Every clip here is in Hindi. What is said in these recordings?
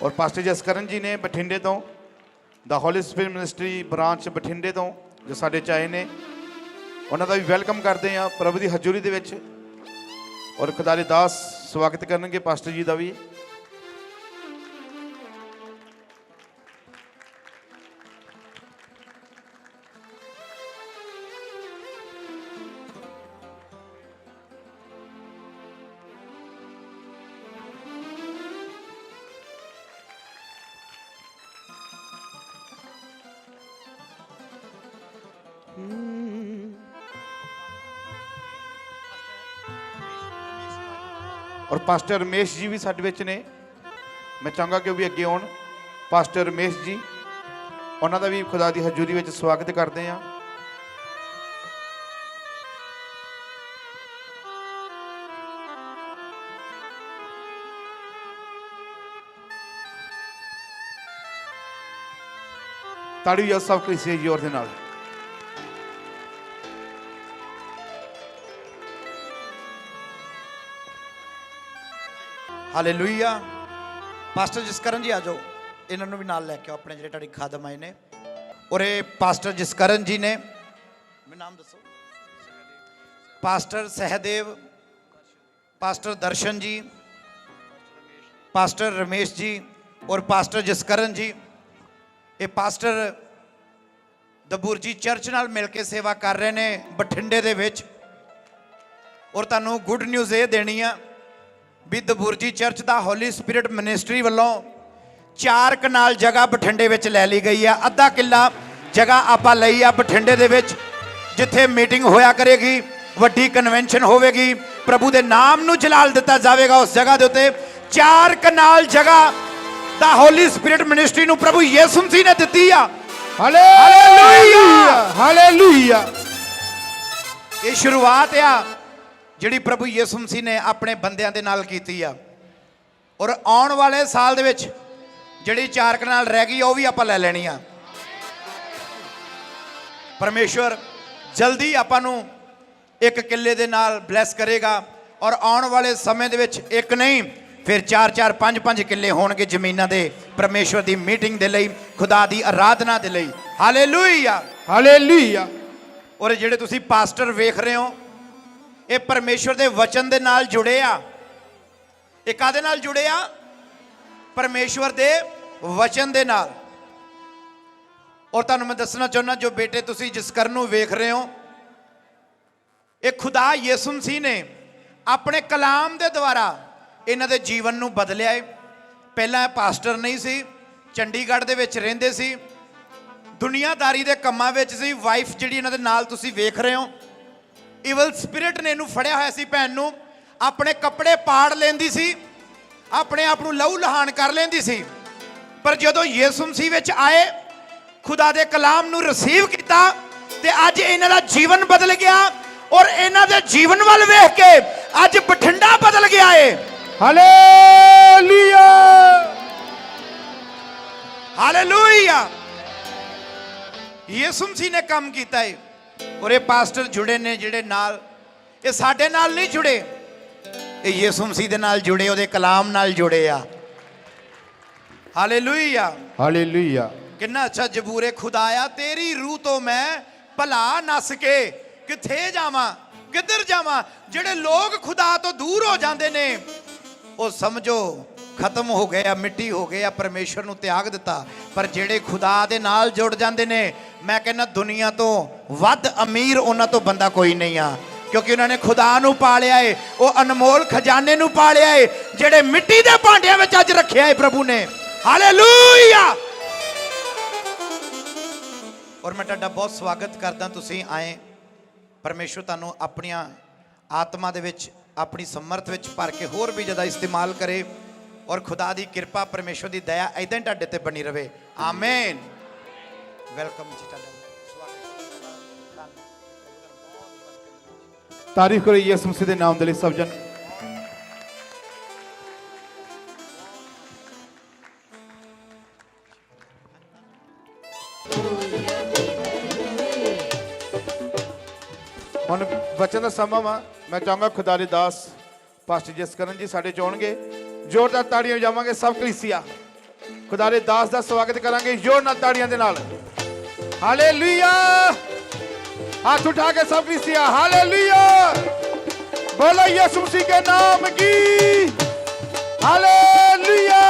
और पास्टर जसकरण जी ने बठिंडे तो the Holy Spirit Ministry branch बठिंडे तो जो साडे चाहे ने उन्हों का भी वैलकम करते हैं प्रभु की हजूरी दे विच। और खुदा दे दास स्वागत करनगे पास्टर जी का भी। और पास्टर रमेश जी भी साडे विच ने, मैं चाहूँगा कि वो भी अगे आउण। पास्टर रमेश जी उन्हों का भी खुदा की हजूरी में स्वागत करते हैं। ताड़ी भी सब कलीसिया जोर दे नाल। हालेलुया। पास्टर जसकरण जी आ जाओ, इन्होंने भी नाल लैके आओ अपने जो खादम आए ने। और ये पास्टर जसकरण जी ने, मैं नाम दसो, पास्टर सहदेव, पास्टर दर्शन जी, पास्टर रमेश जी और पास्टर जसकरण जी। ये पास्टर दबूरजी चर्च नाल मिल के सेवा कर रहे हैं बठिंडे दे विच। और तुहानूं गुड न्यूज़ ये देनी है भी दबूरजी चर्च दा होली स्पिरिट मिनिस्ट्री वालों 4 कनाल जगह बठिंडे विच लै ली गई है। अद्धा किला जगह आपां लई आ बठिंडे दे विच, जिथे मीटिंग होया करेगी, वड्डी कन्वेंशन होवेगी, प्रभु दे नाम नूं जलाल दिता जाएगा। उस जगह दे उत्ते 4 कनाल जगह दा होली स्पिरिट मिनिस्ट्री नूं प्रभु यीशु मसीह ने दित्ती आ। Hallelujah hallelujah. ये शुरुआत आ जिहड़ी प्रभु यीशु मसीह ने अपने बंदियां दे नाल कीती आ। और आउण वाले साल दे विच जिहड़ी 4 कनाल रह गई, वो भी आपां लै लैणी आ। परमेश्वर जल्दी आपां नूं 1 किले दे नाल ब्लैस करेगा। और आउण वाले समय दे विच एक नहीं फिर 4-4 5-5 किले होणगे जमीनां दे, परमेश्वर दी मीटिंग दे लई, खुदा दी आराधना दे लई। Hallelujah hallelujah. और जिहड़े तुसीं पास्टर वेख रहे हो, ये परमेश्वर दे वचन दे नाल जुड़े आ। ये कादे नाल जुड़े आ? परमेश्वर दे वचन दे नाल। और तुहानूं मैं दसना चाहुंदा, जो बेटे तुसीं जसकरण नूं वेख रहे हो, ये खुदा यीशु मसीह ने अपने कलाम दे द्वारा इन्हां दे जीवन नूं बदलिया है। पहला पास्टर नहीं सी, चंडीगढ़ दे विच रहिंदे सी, दुनियादारी दे कम्मां विच सी। वाइफ जिहड़ी इन्हां दे नाल तुसीं वेख रहे हो, इवल स्पिरिट ने इन्हू फड़िया होया सी। भैन नूं अपने कपड़े पाड़ लेंदी सी, अपने आप नूं लहू लहान कर लेंदी सी। पर जदों यीशु मसीह विच आए, खुदा दे कलाम नूं रिसीव किया, ते अज इन्हां दा जीवन बदल गया। और इन्हां दे जीवन वल वेख के अज बठिंडा बदल गया है। Hallelujah hallelujah. यीशु मसीह ने काम किया है। और ये पास्टर जुड़े ने जिहड़े नाल, ये साडे नाल नहीं जुड़े, ये यीशु मसीह दे नाल जुड़े, उहदे कलाम नाल जुड़े आ। Hallelujah hallelujah. कितना अच्छा जबूरे खुदाया, तेरी रूह तो मैं भला नस के किथे जावां, किधर जावां। जिहड़े लोग खुदा तो दूर हो जाते ने, वो समझो खत्म हो गया, मिट्टी हो गया, परमेश्वर नूं त्याग दिता। पर जिहड़े खुदा दे नाल जुड़ जाते ने, मैं कहना दुनिया तो वध अमीर उन्हां तो बंदा कोई नहीं आ, क्योंकि उन्होंने खुदा नूं पालिया है, वो अनमोल खजाने नूं पालिया है, जिहड़े मिट्टी दे भांडियां विच अज रखिया है प्रभु ने। हालेलुया। और मैं तुहाडा बहुत स्वागत करदा, तुसीं आए। परमेश्वर तुहानूं अपनियां आत्मा दे विच, अपनी समर्थ विच भर के होर भी ज़्यादा इस्तेमाल करे। और खुदा दी कृपा, परमेश्वर दी दया इदां ही तुहाडे ते बनी रहे। आमीन। वेलकम जी, तुहाडा तारीफ करो यीशु मसीह दे नाम दे लई सब जन। ਹੁਣ बचन का समा वा, मैं चाहूँगा खुदा दे दास पास्टर जसकरण जी साढ़े च आउणगे। जोरदार ताड़ियां जावांगे सब कलीसिया। खुदा दे दास का स्वागत करांगे जोर नाल ताड़ियां दे नाल। हालेलुया, हाथ उठा के सब क्रिस्तिया हालेलुया, बोलो यीशु मसीह के नाम की हालेलुया।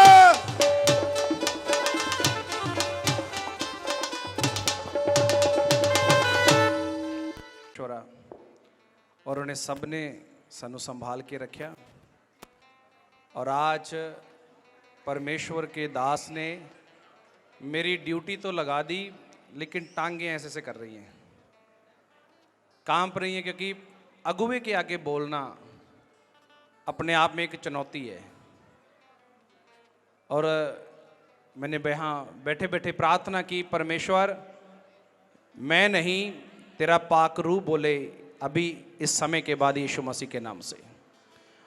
और उन्हें सब ने सानू संभाल के रखा। और आज परमेश्वर के दास ने मेरी ड्यूटी तो लगा दी, लेकिन टांगें ऐसे से कर रही हैं, कांप रही हैं, क्योंकि अगुवे के आगे बोलना अपने आप में एक चुनौती है। और मैंने यहाँ बैठे बैठे प्रार्थना की, परमेश्वर मैं नहीं, तेरा पाक रूह बोले अभी इस समय के बाद यीशु मसीह के नाम से।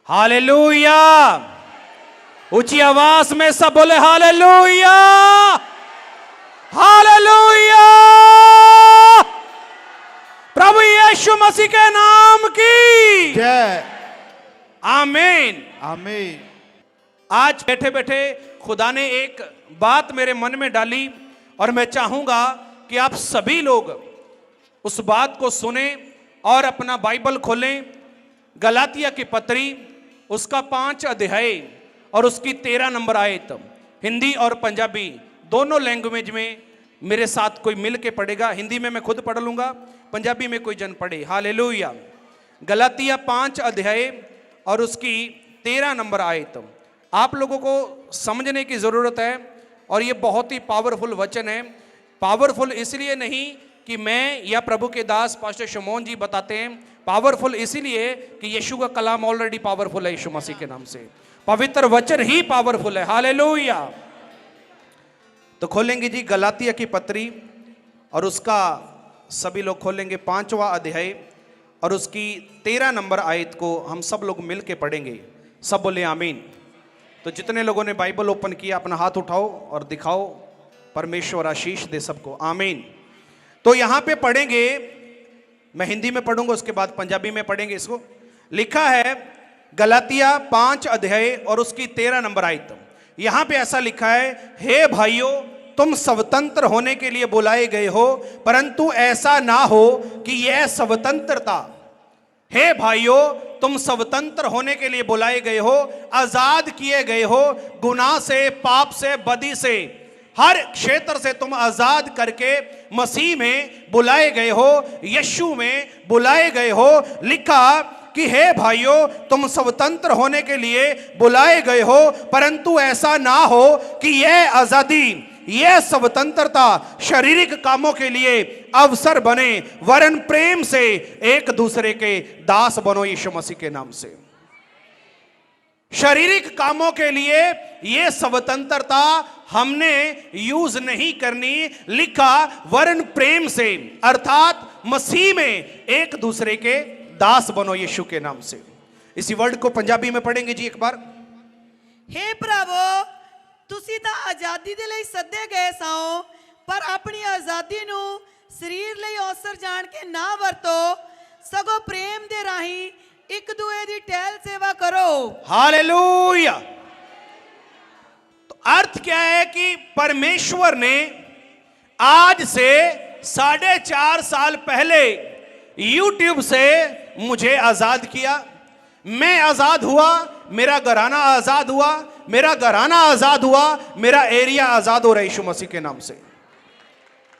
हालेलुया, ऊंची आवाज में सब बोले हालेलुया, हालेलुया, प्रभु यीशु मसीह के नाम की जय, आमीन आमीन। आज बैठे बैठे खुदा ने एक बात मेरे मन में डाली, और मैं चाहूंगा कि आप सभी लोग उस बात को सुने और अपना बाइबल खोलें। गलातिया की पत्री उसका 5 अध्याय और उसकी 13 नंबर आयत, हिंदी और पंजाबी दोनों लैंग्वेज में मेरे साथ कोई मिल के पढ़ेगा। हिंदी में मैं खुद पढ़ लूंगा, पंजाबी में कोई जन पढ़े। हालेलुया। गलातिया 5 अध्याय और उसकी 13 नंबर आयत आप लोगों को समझने की जरूरत है, और ये बहुत ही पावरफुल वचन है। पावरफुल इसलिए नहीं कि मैं या प्रभु के दास पास्टर शमोन जी बताते हैं, पावरफुल इसीलिए कि यीशु का कलाम ऑलरेडी पावरफुल है। यीशु मसीह के नाम से पवित्र वचन ही पावरफुल है। हालेलुया। तो खोलेंगे जी गलातिया की पत्री, और उसका सभी लोग खोलेंगे 5वां अध्याय और उसकी 13 नंबर आयत को हम सब लोग मिल के पढ़ेंगे। सब बोले आमीन। तो जितने लोगों ने बाइबल ओपन किया अपना हाथ उठाओ और दिखाओ, परमेश्वर आशीष दे सबको, आमीन। तो यहां पे पढ़ेंगे, मैं हिंदी में पढ़ूंगा, उसके बाद पंजाबी में पढ़ेंगे इसको। लिखा है गलातिया 5 अध्याय और उसकी 13 नंबर आयत। यहां पे ऐसा लिखा है, हे भाइयों, तुम स्वतंत्र होने के लिए बुलाए गए हो, परंतु ऐसा ना हो कि यह स्वतंत्रता, हे भाइयों, तुम स्वतंत्र होने के लिए बुलाए गए हो, आजाद किए गए हो, गुनाह से, पाप से, बदी से, हर क्षेत्र से तुम आजाद करके मसीह में बुलाए गए हो, यीशु में बुलाए गए हो। लिखा कि हे भाइयों, तुम स्वतंत्र होने के लिए बुलाए गए हो, परंतु ऐसा ना हो कि यह आजादी, यह स्वतंत्रता शारीरिक कामों के लिए अवसर बने, वरन प्रेम से एक दूसरे के दास बनो यीशु मसीह के नाम से। शारीरिक कामों के लिए यह स्वतंत्रता हमने यूज नहीं करनी। लिखा वरन प्रेम से, अर्थात मसीह में एक दूसरे के दास बनो यीशु के नाम से। इसी वर्ड को पंजाबी में पढ़ेंगे जी एक बार। हे भरावो, तुसी तां आजादी दे लई सद्दे गए साओ, पर अपनी आजादी नू शरीर लई अवसर जान के ना वरतो, सगो प्रेम दे राही एक दूए दी टहल सेवा करो। हालेलुया। तो अर्थ क्या है कि परमेश्वर ने आज से 4.5 साल पहले YouTube से मुझे आजाद किया। मैं आजाद हुआ, मेरा घराना आजाद हुआ, मेरा घराना आजाद हुआ, मेरा एरिया आजाद हो रहा है यीशु मसीह के नाम से।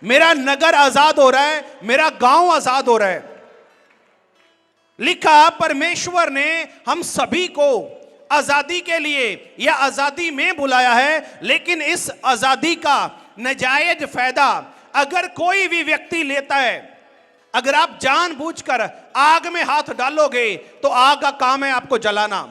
मेरा नगर आजाद हो रहा है, मेरा गांव आजाद हो रहा है। लिखा परमेश्वर ने हम सभी को आजादी के लिए या आजादी में बुलाया है, लेकिन इस आजादी का नाजायज फायदा अगर कोई भी व्यक्ति लेता है, अगर आप जानबूझकर आग में हाथ डालोगे तो आग का काम है आपको जलाना,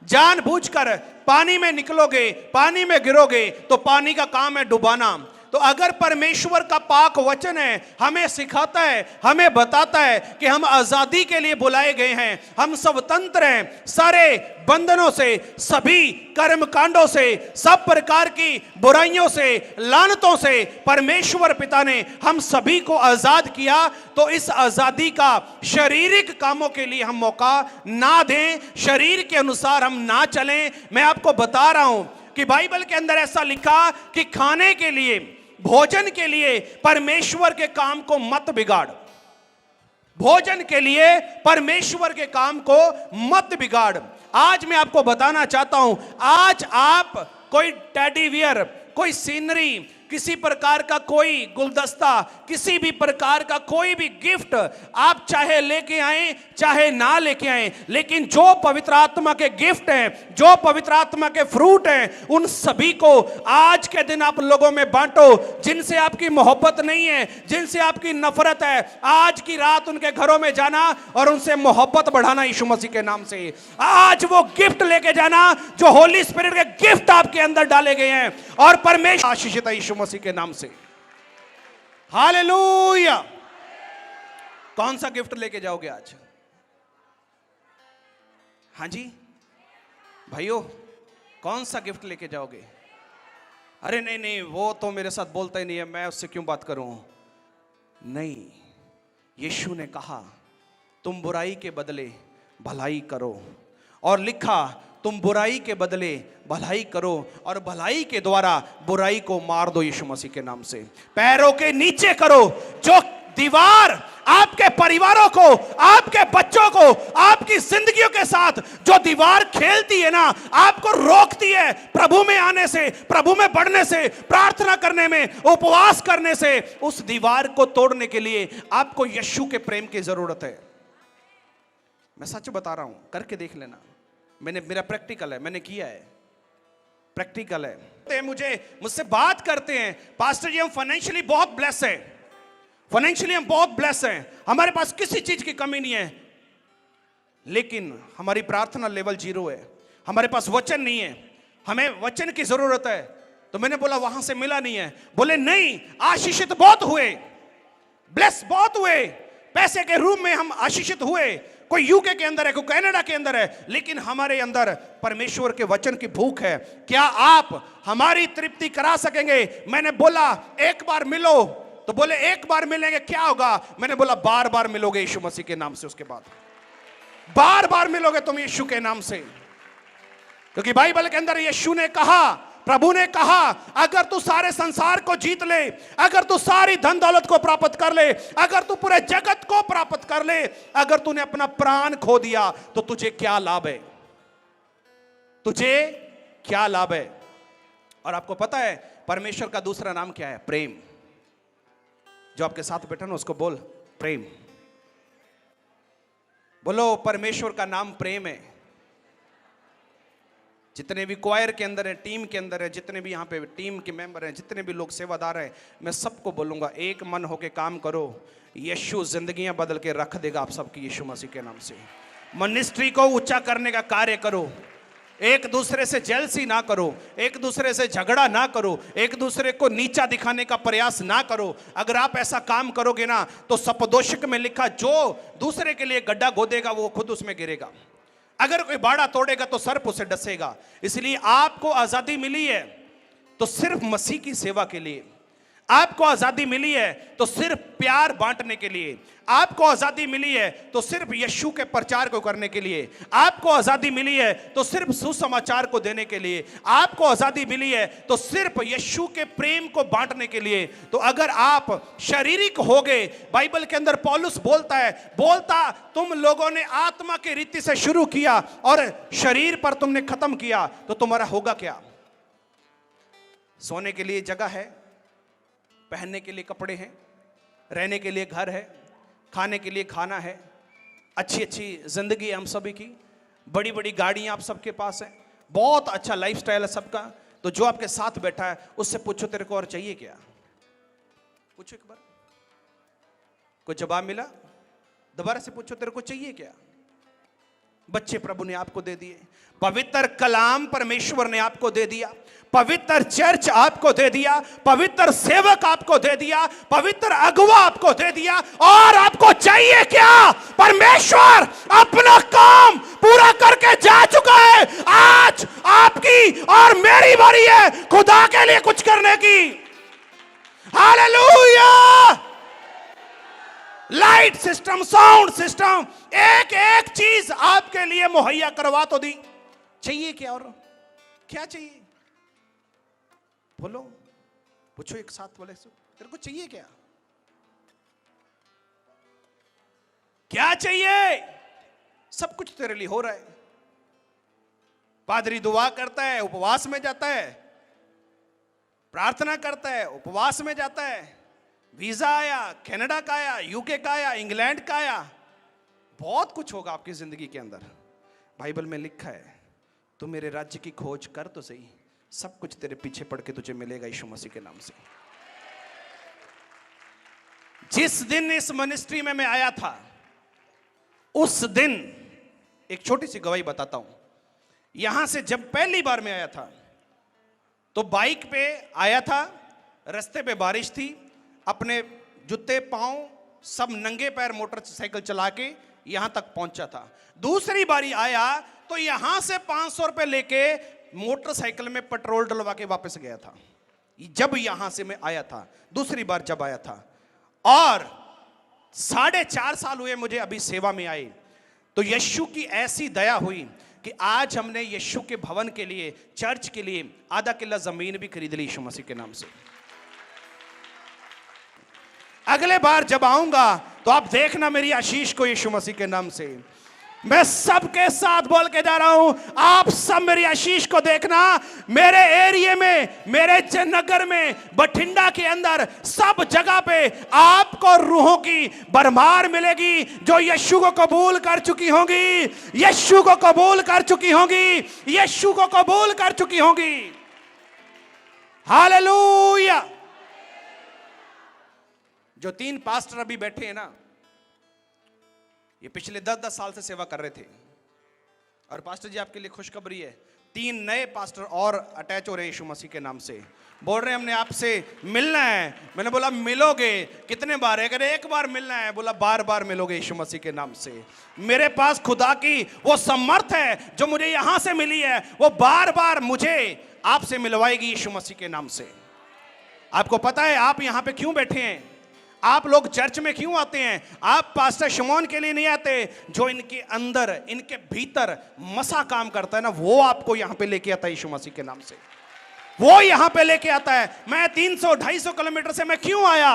जानबूझकर पानी में निकलोगे, पानी में गिरोगे तो पानी का काम है डुबाना। तो अगर परमेश्वर का पाक वचन है, हमें सिखाता है, हमें बताता है कि हम आजादी के लिए बुलाए गए हैं, हम स्वतंत्र हैं सारे बंधनों से, सभी कर्मकांडों से, सब प्रकार की बुराइयों से, लानतों से परमेश्वर पिता ने हम सभी को आजाद किया। तो इस आजादी का शारीरिक कामों के लिए हम मौका ना दें, शरीर के अनुसार हम ना चलें। मैं आपको बता रहा हूं, कि बाइबल के अंदर ऐसा लिखा कि खाने के लिए, भोजन के लिए परमेश्वर के काम को मत बिगाड़। भोजन के लिए परमेश्वर के काम को मत बिगाड़। आज मैं आपको बताना चाहता हूं, आज आप कोई टेडी बियर, कोई सीनरी, किसी प्रकार का कोई गुलदस्ता, किसी भी प्रकार का कोई भी गिफ्ट आप चाहे लेके आए चाहे ना लेके आए, लेकिन जो पवित्र आत्मा के गिफ्ट हैं, जो पवित्र आत्मा के फ्रूट हैं, उन सभी को आज के दिन आप लोगों में बांटो। जिनसे आपकी मोहब्बत नहीं है, जिनसे आपकी नफरत है, आज की रात उनके घरों में जाना और उनसे मोहब्बत बढ़ाना यीशु मसीह के नाम से। आज वो गिफ्ट लेके जाना जो होली स्पिरिट के गिफ्ट आपके अंदर डाले गए हैं, और परमेश्वर आशीषित है यीशु मसीह के नाम से। हालेलुया। कौन सा गिफ्ट लेके जाओगे आज? हाँ जी भाइयों, कौन सा गिफ्ट लेके जाओगे? अरे नहीं नहीं, वो तो मेरे साथ बोलता ही नहीं है, मैं उससे क्यों बात करूं? नहीं, यीशु ने कहा तुम बुराई के बदले भलाई करो, और लिखा तुम बुराई के बदले भलाई करो और भलाई के द्वारा बुराई को मार दो यीशु मसीह के नाम से। पैरों के नीचे करो जो दीवार आपके परिवारों को, आपके बच्चों को, आपकी जिंदगियों के साथ जो दीवार खेलती है ना, आपको रोकती है प्रभु में आने से, प्रभु में बढ़ने से, प्रार्थना करने में, उपवास करने से, उस दीवार को तोड़ने के लिए आपको यीशु के प्रेम की जरूरत है। मैं सच बता रहा हूं, करके देख लेना। मेरा प्रैक्टिकल है, मैंने किया है, प्रैक्टिकल है। मुझसे बात करते हैं, पास्टर जी हम फाइनेंशियली बहुत ब्लेस हैं, फाइनेंशियली हम बहुत ब्लेस हैं, हमारे पास किसी चीज की कमी नहीं है, लेकिन हमारी प्रार्थना लेवल 0 है, हमारे पास वचन नहीं है, हमें वचन की जरूरत है। तो मैंने बोला वहां से मिला नहीं है। बोले नहीं, आशीषित बहुत हुए, ब्लेस बहुत हुए, पैसे के रूप में हम आशीषित हुए। कोई यूके के अंदर है, कोई कनाडा के अंदर है, लेकिन हमारे अंदर परमेश्वर के वचन की भूख है। क्या आप हमारी तृप्ति करा सकेंगे? मैंने बोला एक बार मिलो। तो बोले एक बार मिलेंगे क्या होगा? मैंने बोला बार बार मिलोगे यीशु मसीह के नाम से, उसके बाद बार बार मिलोगे तुम यीशु के नाम से। क्योंकि बाइबल के अंदर यीशु ने कहा, प्रभु ने कहा, अगर तू सारे संसार को जीत ले, अगर तू सारी धन दौलत को प्राप्त कर ले, अगर तू पूरे जगत को प्राप्त कर ले, अगर तूने अपना प्राण खो दिया तो तुझे क्या लाभ है? तुझे क्या लाभ है? और आपको पता है परमेश्वर का दूसरा नाम क्या है? प्रेम। जो आपके साथ बैठा ना उसको बोल प्रेम। बोलो परमेश्वर का नाम प्रेम है। जितने भी क्वायर के अंदर है, टीम के अंदर है, जितने भी यहाँ पे टीम के मेंबर हैं, जितने भी लोग सेवादार हैं, मैं सबको बोलूँगा एक मन होके काम करो, यीशु जिंदगियां बदल के रख देगा आप सबकी यीशु मसीह के नाम से। मिनिस्ट्री को ऊंचा करने का कार्य करो, एक दूसरे से जेलसी ना करो, एक दूसरे से झगड़ा ना करो, एक दूसरे को नीचा दिखाने का प्रयास ना करो। अगर आप ऐसा काम करोगे ना तो सपदोषिक में लिखा, जो दूसरे के लिए गड्ढा खोदेगा वो खुद उसमें गिरेगा, अगर कोई बाड़ा तोड़ेगा तो सर्प उसे डसेगा। इसलिए आपको आजादी मिली है तो सिर्फ मसीह की सेवा के लिए, आपको आजादी मिली है तो सिर्फ प्यार बांटने के लिए, आपको आजादी मिली है तो सिर्फ यीशु के प्रचार को करने के लिए, आपको आजादी मिली है तो सिर्फ सुसमाचार को देने के लिए, आपको आजादी मिली है तो सिर्फ यीशु के प्रेम को बांटने के लिए। तो अगर आप शारीरिक हो गए, बाइबल के अंदर पौलुस बोलता तुम लोगों ने आत्मा की रीति से शुरू किया और शरीर पर तुमने खत्म किया, तो तुम्हारा होगा क्या? सोने के लिए जगह है, पहनने के लिए कपड़े हैं, रहने के लिए घर है, खाने के लिए खाना है, अच्छी अच्छी जिंदगी है हम सभी की, बड़ी बड़ी गाड़ियां आप सबके पास है, बहुत अच्छा लाइफस्टाइल है सबका। तो जो आपके साथ बैठा है उससे पूछो तेरे को और चाहिए क्या? पूछो एक बार, कोई जवाब मिला? दोबारा से पूछो तेरे को चाहिए क्या? बच्चे प्रभु ने आपको दे दिए, पवित्र कलाम परमेश्वर ने आपको दे दिया, पवित्र चर्च आपको दे दिया, पवित्र सेवक आपको दे दिया, पवित्र अगुवा आपको दे दिया, और आपको चाहिए क्या? परमेश्वर अपना काम पूरा करके जा चुका है। आज आपकी और मेरी बारी है खुदा के लिए कुछ करने की। Hallelujah. Light system, sound system, एक एक चीज आपके लिए मुहैया करवा तो दी। चाहिए क्या? और क्या चाहिए? बोलो, पूछो एक साथ वाले से, तेरे को चाहिए क्या? क्या चाहिए? सब कुछ तेरे लिए हो रहा है। पादरी दुआ करता है, उपवास में जाता है, प्रार्थना करता है, उपवास में जाता है, वीजा आया, कनाडा का आया, यूके का आया, इंग्लैंड का आया, बहुत कुछ होगा आपकी जिंदगी के अंदर। बाइबल में लिखा है, तू मेरे राज्य की खोज कर तो सही, सब कुछ तेरे पीछे पड़ के तुझे मिलेगा यीशु मसीह के नाम से। जिस दिन इस मिनिस्ट्री में मैं आया था, उस दिन एक छोटी सी गवाही बताता हूं। यहां से जब पहली बार मैं आया था तो बाइक पे आया था, रास्ते पे बारिश थी, अपने जूते पांव सब नंगे पैर मोटरसाइकिल चला के यहां तक पहुंचा था। दूसरी बारी आया तो यहां से 500 रुपए लेके मोटरसाइकिल में पेट्रोल डलवा के वापस गया था। जब यहां से मैं आया था, दूसरी बार जब आया था, और 4.5 साल हुए मुझे अभी सेवा में आए, तो यीशु की ऐसी दया हुई कि आज हमने यीशु के भवन के लिए, चर्च के लिए आधा किला जमीन भी खरीद ली यीशु मसीह के नाम से। अगले बार जब आऊंगा तो आप देखना मेरी आशीष को यीशु मसीह के नाम से। मैं सबके साथ बोल के जा रहा हूं, आप सब मेरी आशीष को देखना। मेरे एरिया में, मेरे नगर में, बठिंडा के अंदर, सब जगह पे आपको रूहों की भरमार मिलेगी जो यीशु को कबूल कर चुकी होंगी, यीशु को कबूल कर चुकी होंगी, यीशु को कबूल कर चुकी होंगी। हालेलुया। जो 3 पास्टर अभी बैठे हैं ना, ये पिछले 10-10 साल से सेवा कर रहे थे। और पास्टर जी आपके लिए खुशखबरी है, 3 नए पास्टर और अटैच हो रहे हैं यीशु मसीह के नाम से। बोल रहे हैं हमने आपसे मिलना है। मैंने बोला मिलोगे? कितने बार है? कहते एक बार मिलना है। बोला बार बार मिलोगे यीशु मसीह के नाम से। मेरे पास खुदा की वो समर्थ है जो मुझे यहां से मिली है, वो बार बार मुझे आपसे मिलवाएगी यीशु मसीह के नाम से। आपको पता है आप यहां पे क्यों बैठे हैं? आप लोग चर्च में क्यों आते हैं? आप पास्टर शमौन के लिए नहीं आते। जो इनके अंदर, इनके भीतर मसा काम करता है ना, वो आपको यहां पे लेके आता है यीशु मसीह के नाम से। वो यहां पे लेके आता है। मैं 300-250 किलोमीटर से मैं क्यों आया?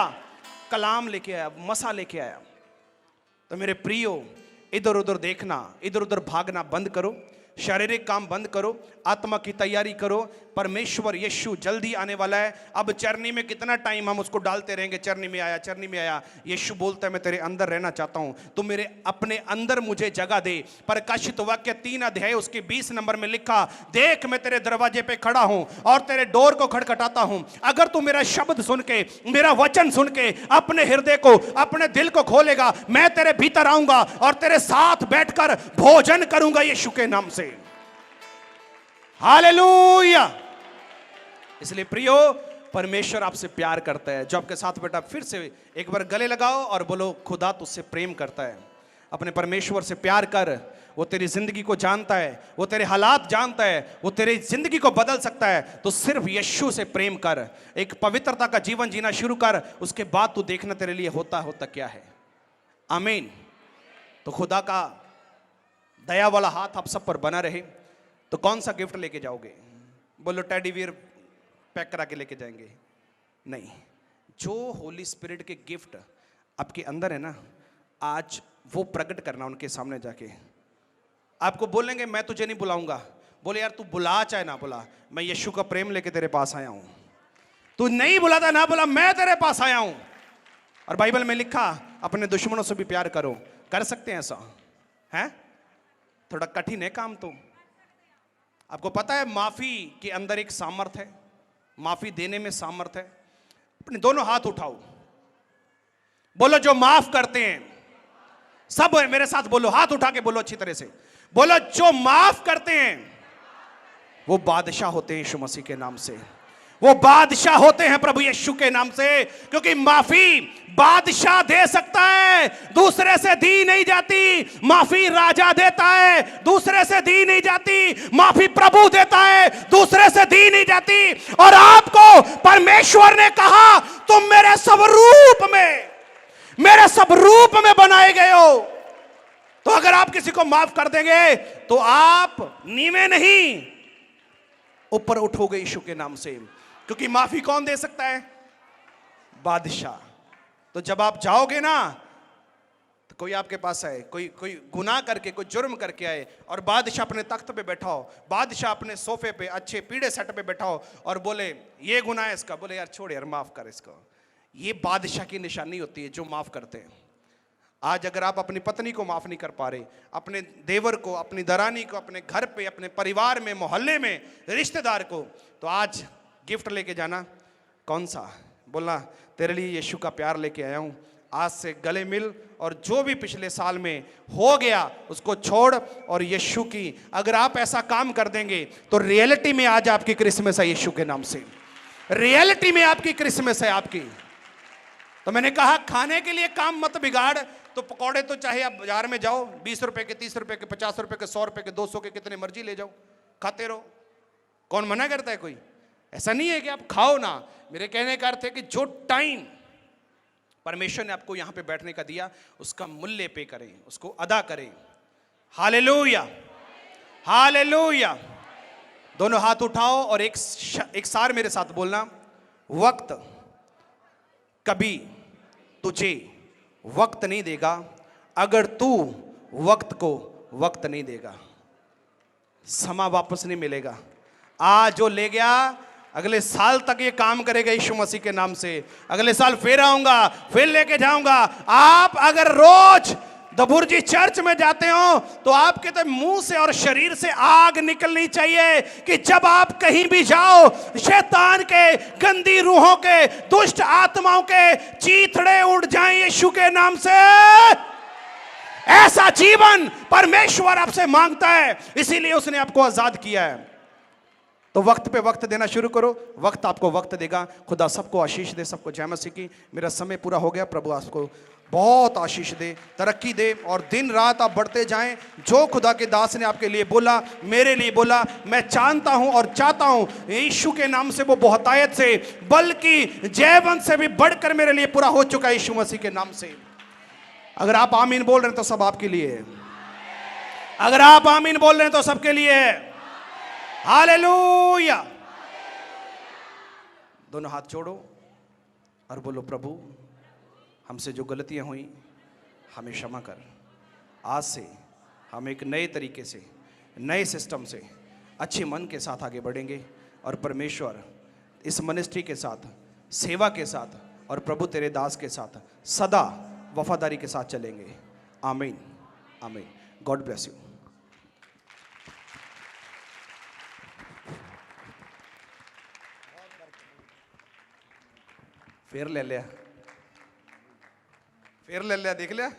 कलाम लेके आया, मसा लेके आया। तो मेरे प्रियो, इधर उधर देखना, इधर उधर भागना बंद करो, शारीरिक काम बंद करो, आत्मा की तैयारी करो। परमेश्वर यीशु जल्दी आने वाला है। अब चरनी में कितना टाइम हम उसको डालते रहेंगे, चरनी में आया, चरनी में आया। यीशु बोलता है मैं तेरे अंदर रहना चाहता हूं, तू मेरे अपने अंदर मुझे जगह दे। प्रकाशित वाक्य 3 अध्याय उसके 20 नंबर में लिखा, देख मैं तेरे दरवाजे पे खड़ा हूं और तेरे डोर को खटखटाता हूं। अगर तू मेरा शब्द सुन के, मेरा वचन सुन के अपने हृदय को, अपने दिल को खोलेगा, मैं तेरे भीतर आऊंगा और तेरे साथ बैठकर भोजन करूंगा यीशु के नाम से। हालेलुया। इसलिए प्रियो, परमेश्वर आपसे प्यार करता है। जो आपके साथ बेटा, फिर से एक बार गले लगाओ और बोलो, खुदा तुझसे प्रेम करता है। अपने परमेश्वर से प्यार कर। वो तेरी जिंदगी को जानता है, वो तेरे हालात जानता है, वो तेरी जिंदगी को बदल सकता है। तो सिर्फ यीशु से प्रेम कर, एक पवित्रता का जीवन जीना शुरू कर। उसके बाद तू देखना तेरे लिए होता क्या है। आमीन। तो खुदा का दया वाला हाथ आप सब पर बना रहे। तो कौन सा गिफ्ट लेके जाओगे? बोलो टेडी बियर पैक करा के लेके जाएंगे? नहीं, जो होली स्पिरिट के गिफ्ट आपके अंदर है ना, आज वो प्रकट करना उनके सामने जाके। आपको बोलेंगे मैं तुझे नहीं बुलाऊंगा, बोले यार तू बुला चाहे ना बुला, मैं यीशु का प्रेम लेके तेरे पास आया हूं। तू नहीं बुलाता ना बुला, मैं तेरे पास आया हूं। और बाइबल में लिखा, अपने दुश्मनों से भी प्यार करो। कर सकते हैं ऐसा? है थोड़ा कठिन है काम। तो आपको पता है माफी के अंदर एक सामर्थ है, माफी देने में सामर्थ है। अपने दोनों हाथ उठाओ, बोलो जो माफ करते हैं। सब मेरे साथ बोलो, हाथ उठा के बोलो अच्छी तरह से, बोलो जो माफ करते हैं वो बादशाह होते हैं यीशु मसीह के नाम से। वो बादशाह होते हैं प्रभु यीशु के नाम से, क्योंकि माफी बादशाह दे सकता है, दूसरे से दी नहीं जाती। माफी राजा देता है, दूसरे से दी नहीं जाती। माफी प्रभु देता है, दूसरे से दी नहीं जाती। और आपको परमेश्वर ने कहा तुम मेरे स्वरूप में, मेरे स्वरूप में बनाए गए हो। तो अगर आप किसी को माफ कर देंगे तो आप नीवे नहीं ऊपर उठोगे यीशु के नाम से। क्योंकि माफी कौन दे सकता है? बादशाह। तो जब आप जाओगे ना, तो कोई आपके पास आए, कोई गुनाह करके, कोई जुर्म करके आए, और बादशाह अपने तख्त पे बैठा हो, बादशाह अपने सोफे पे अच्छे पीढ़े सेट पे बैठा हो और बोले ये गुनाह है इसका, बोले यार छोड़ यार माफ कर इसको। ये बादशाह की निशानी होती है जो माफ करते हैं। आज अगर आप अपनी पत्नी को माफ नहीं कर पा रहे, अपने देवर को, अपनी दरानी को, अपने घर पे, अपने परिवार में, मोहल्ले में, रिश्तेदार को, तो आज गिफ्ट लेके जाना। कौन सा? बोलना तेरे लिए यीशु का प्यार लेके आया हूं, आज से गले मिल, और जो भी पिछले साल में हो गया उसको छोड़, और यीशु की, अगर आप ऐसा काम कर देंगे तो रियलिटी में आज आपकी क्रिसमस है यीशु के नाम से। रियलिटी में आपकी क्रिसमस है आपकी। तो मैंने कहा खाने के लिए काम मत बिगाड़। तो पकौड़े तो चाहे आप बाजार में जाओ, 20 रुपए के, 30 रुपए के, 50 रुपए के, 100 रुपए के, 200 के, कितने मर्जी ले जाओ, खाते रहो। कौन मना करता है? कोई। ऐसा नहीं है कि आप खाओ ना। मेरे कहने का अर्थ है कि जो टाइम परमेश्वर ने आपको यहां पे बैठने का दिया, उसका मूल्य पे करें, उसको अदा करें। Hallelujah, hallelujah. दोनों हाथ उठाओ और एक सार मेरे साथ बोलना, वक्त कभी तुझे वक्त नहीं देगा अगर तू वक्त को वक्त नहीं देगा। समा वापस नहीं मिलेगा। आज जो ले गया, अगले साल तक ये काम करेगा यीशु मसीह के नाम से। अगले साल फिर आऊंगा, फिर लेके जाऊंगा। आप अगर रोज दबुर्जी चर्च में जाते हो तो आपके तो मुंह से और शरीर से आग निकलनी चाहिए कि जब आप कहीं भी जाओ, शैतान के, गंदी रूहों के, दुष्ट आत्माओं के चीथड़े उड़ जाएं यीशु के नाम से। ऐसा जीवन परमेश्वर आपसे मांगता है, इसीलिए उसने आपको आजाद किया है। तो वक्त पे वक्त देना शुरू करो, वक्त आपको वक्त देगा। खुदा सबको आशीष दे, सबको जय मसीह की। मेरा समय पूरा हो गया। प्रभु आपको बहुत आशीष दे, तरक्की दे, और दिन रात आप बढ़ते जाएं। जो खुदा के दास ने आपके लिए बोला, मेरे लिए बोला, मैं जानता हूं और चाहता हूं यीशु के नाम से वो बहुतायत से, बल्कि जयवंत से भी बढ़कर मेरे लिए पूरा हो चुका है यीशु मसीह के नाम से। अगर आप आमीन बोल रहे हैं तो सब आपके लिए है। अगर आप आमीन बोल रहे हैं तो सबके लिए है। हालेलुया। दोनों हाथ जोड़ो और बोलो, प्रभु हमसे जो गलतियां हुई हमें क्षमा कर। आज से हम एक नए तरीके से, नए सिस्टम से, अच्छे मन के साथ आगे बढ़ेंगे, और परमेश्वर इस मिनिस्ट्री के साथ, सेवा के साथ, और प्रभु तेरे दास के साथ सदा वफादारी के साथ चलेंगे। आमीन, आमीन। God bless you. फिर ले लिया, फिर ले लिया, देख लिया।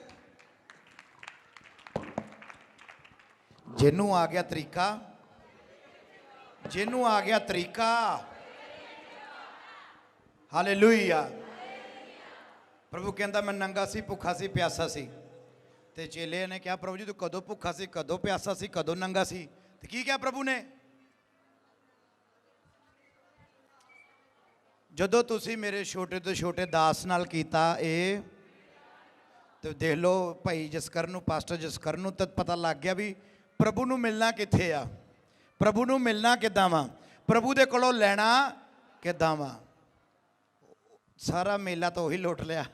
जिन्हों आ गया तरीका, जिन्हों आ गया तरीका। हालेलुया। प्रभु कहता मैं नंगा सी, भुखा सी, प्यासा सी। ते चेले ने कहा, प्रभु जी तू कदों भुखा सी, कदों प्यासा सी, कदों नंगा सी? ते की कहा प्रभु ने? जदों तुसी मेरे छोटे तो छोटे दास नाल कीता ए, तो देख लो भाई जसकरण नूं, पास्टर जसकरण नूं, तो पता लग गया भी प्रभु नूं मिलना कित्थे आ, प्रभु नूं मिलना किद्दां वा, प्रभु दे कोलों लैना किद्दां वा। सारा मेला तो वही लुट लिया,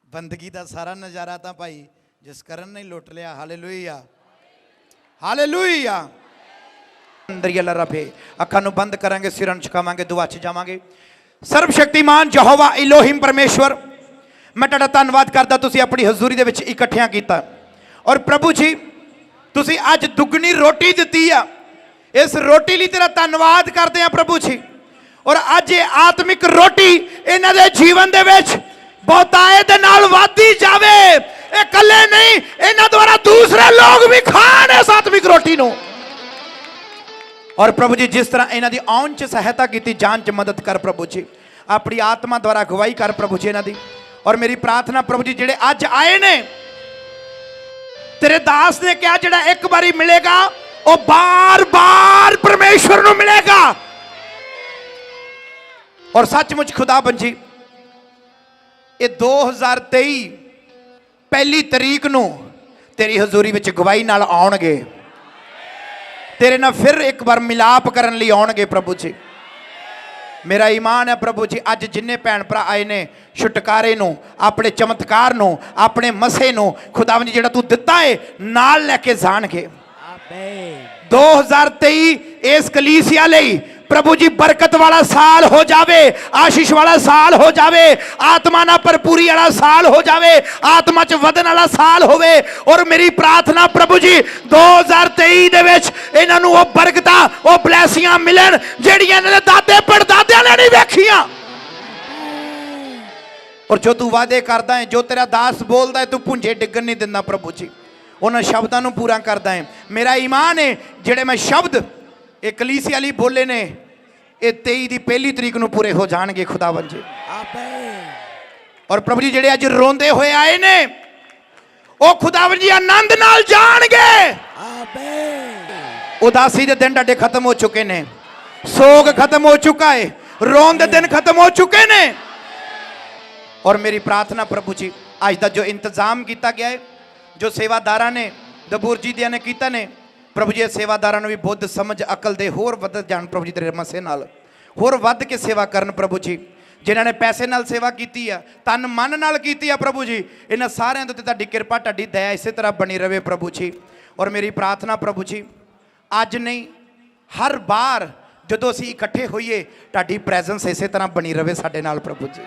बंदगी का सारा नज़ारा तो भाई जसकरण ने लुट लिया। Hallelujah, hallelujah. अखां नूं बंद करांगे, सिरां झुकावांगे, दुआ च जावांगे। सर्वशक्तिमान यहोवा इलोहिम परमेश्वर, मैं तुहाडा धन्नवाद करदा, तुसीं अपनी हजूरी दे विच इकट्ठियां कीता, और प्रभु जी तुसीं अज दुगनी रोटी दित्ती आ। इस रोटी लई तेरा धन्नवाद करदे आ प्रभु जी। और अज ये आत्मिक रोटी इन्हां दे जीवन दे विच बहुतायत दे नाल वधदी जावे। ये कल्ले नहीं, इन्हां द्वारा दूसरे लोग भी खाण इस आत्मिक रोटी नूं। और प्रभु जी जिस तरह इन्हां दी आउण च सहायता की, जान च मदद कर प्रभु जी, अपनी आत्मा द्वारा अगवाई कर प्रभु जी इन्हां दी। और मेरी प्रार्थना प्रभु जी जिहड़े अज आए ने, तेरे दास ने क्या जिहड़ा एक बारी मिलेगा वो बार बार परमेश्वर नूं मिलेगा। और सचमुच खुदा बंजी ये 2023 पहली तारीख नूं तेरी हजूरी विच गवाही नाल आउणगे, तेरे नाल फिर एक बार मिलाप करन लई आउणगे प्रभु जी। ਮੇਰਾ ਈਮਾਨ ਹੈ ਪ੍ਰਭੂ ਜੀ ਅੱਜ ਜਿੰਨੇ ਭੈਣ ਭਰਾ ਆਏ ਨੇ ਛੁਟਕਾਰੇ ਨੂੰ, ਆਪਣੇ ਚਮਤਕਾਰ ਨੂੰ, ਆਪਣੇ ਮਸੇ ਨੂੰ ਖੁਦਾਵੰਦ ਜੀ ਜਿਹੜਾ ਤੂੰ ਦਿੱਤਾ ਏ ਨਾਲ ਲੈ ਕੇ ਜਾਣਗੇ। 2023 ਇਸ ਕਲੀਸਿਆ ਲਈ प्रभु जी बरकत वाला साल हो जावे, आशीष वाला साल हो जावे, आत्मा ना भरपूरी वाला साल हो जावे, आत्मा च वधन वाला साल होवे। और मेरी प्रार्थना प्रभु जी 2023 दे विच इन्हां नूं ओ बरकतां ओ ब्लैसिंगां मिलन जिहड़ियां इन्हां दे दादे पड़दादियां ने नहीं वेखियां। और जो तू वादे करदा है, जो तेरा दास बोलदा है, तू भुंजे डिगन नहीं दिंदा प्रभु जी, उन्हां शब्दां नूं पूरा करदा है। मेरा ईमान है जिहड़े मैं शब्द एक कलीसिया लई बोले ने ये 23 की पहली तरीक नूं पूरे हो जाएंगे खुदावन जी। और प्रभु जी जेडे अज रोंदे हुए आए ने ओ खुदावन जी आनंद नाल जाणगे। उदासी दे दिन डाडे खत्म हो चुके ने, सोग खत्म हो चुका है, रोन दे दिन खत्म हो चुके ने। और मेरी प्रार्थना प्रभु जी अज दा जो इंतजाम किया गया है, जो सेवादारा ने दबूर जी दिया ने कीता ने प्रभु जी सेवादारां नूं भी बुद्ध समझ अकल दे होर वध जाण प्रभु जी तेरे मसे नाल होर वध के सेवा करन। प्रभु जी जिन्हां ने पैसे नाल सेवा कीती आ, तन मन नाल कीती आ प्रभु जी, इन्हां सारिआं दे उत्ते तुहाडी किरपा तुहाडी दया इसे तरह बनी रहे प्रभु जी। और मेरी प्रार्थना प्रभु जी अज नहीं हर बार जदों असीं इकट्ठे होईए तुहाडी प्रैजेंस इसे तरह बनी रहे साडे नाल प्रभु जी।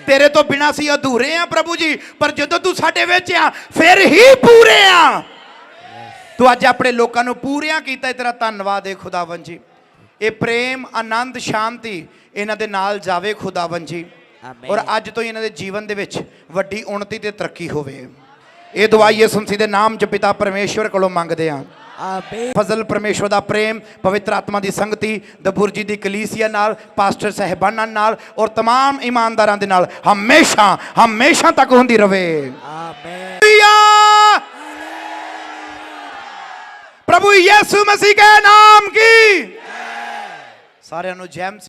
तेरे तो बिना असीं अधूरे आ प्रभु जी, पर जदों तू साडे विच आ फिर ही पूरे आ। तू अज अपने लोगों को पूरिया किया, तेरा धन्यवाद है खुदावन जी। ये प्रेम आनंद शांति इन्हां दे नाल जावे खुदावन जी। और अज तो इन्हां दे जीवन दे विच वड्डी उन्नति ते तरक्की होवे। ये दुआई यीशु मसीह दे नाम च पिता परमेश्वर कोलों मंगदे हां। फजल परमेश्वर दा प्रेम, पवित्र आत्मा दी संगति दबूर जी दी कलीसिया नाल, पास्टर साहिबानां नाल और तमाम ईमानदारां दे नाल हमेशा हमेशा तक हुंदी रवे। प्रभु यीशु मसीह के नाम की सारे जय।